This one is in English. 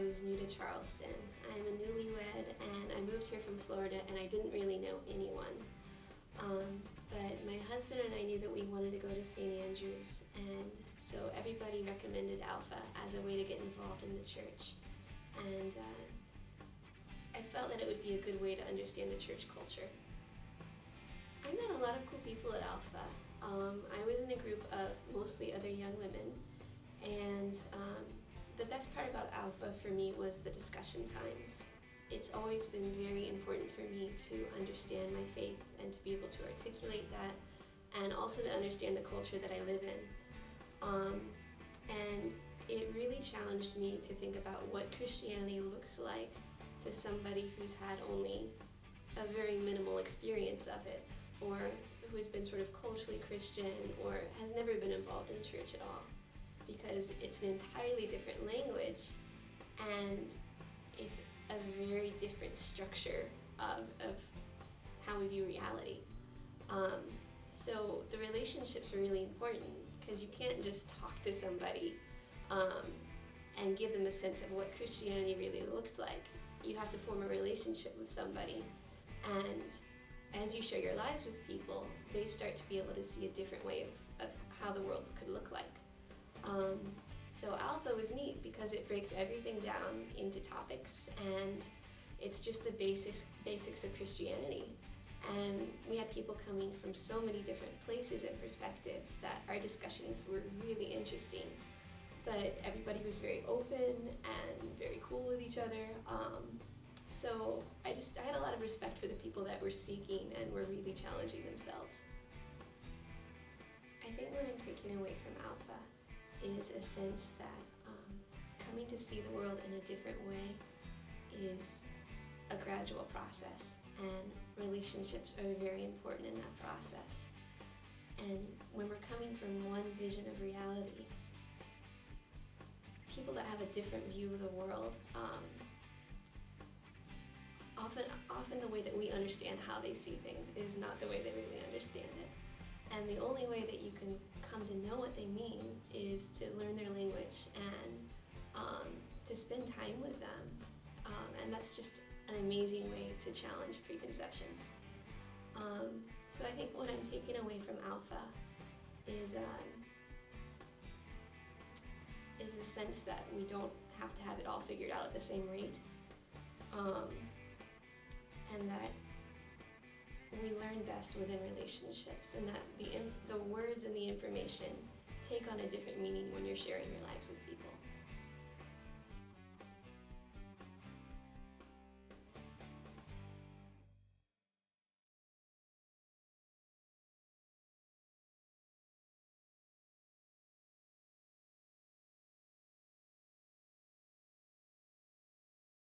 I was new to Charleston. I'm a newlywed and I moved here from Florida and I didn't really know anyone. But my husband and I knew that we wanted to go to St. Andrews, and so everybody recommended Alpha as a way to get involved in the church. And I felt that it would be a good way to understand the church culture. I met a lot of cool people at Alpha. I was in a group of mostly other young women, and the best part about Alpha for me was the discussion times. It's always been very important for me to understand my faith and to be able to articulate that, and also to understand the culture that I live in. And it really challenged me to think about what Christianity looks like to somebody who's had only a very minimal experience of it, or who has been sort of culturally Christian or has never been involved in church at all. Because it's an entirely different language, and it's a very different structure of how we view reality. So the relationships are really important, because you can't just talk to somebody and give them a sense of what Christianity really looks like. You have to form a relationship with somebody, and as you share your lives with people, they start to be able to see a different way of how the world could look like. So Alpha was neat because it breaks everything down into topics, and it's just the basics of Christianity. And we had people coming from so many different places and perspectives that our discussions were really interesting. But everybody was very open and very cool with each other. So I had a lot of respect for the people that were seeking and were really challenging themselves. I think what I'm taking away from Alpha is a sense that coming to see the world in a different way is a gradual process, and relationships are very important in that process. And when we're coming from one vision of reality, people that have a different view of the world, often the way that we understand how they see things is not the way they really understand it. And the only way that you can come to know what they mean is to learn their language and to spend time with them. And that's just an amazing way to challenge preconceptions. So I think what I'm taking away from Alpha is the sense that we don't have to have it all figured out at the same rate, and that we learn best within relationships, and that the words and the information take on a different meaning when you're sharing your lives with people.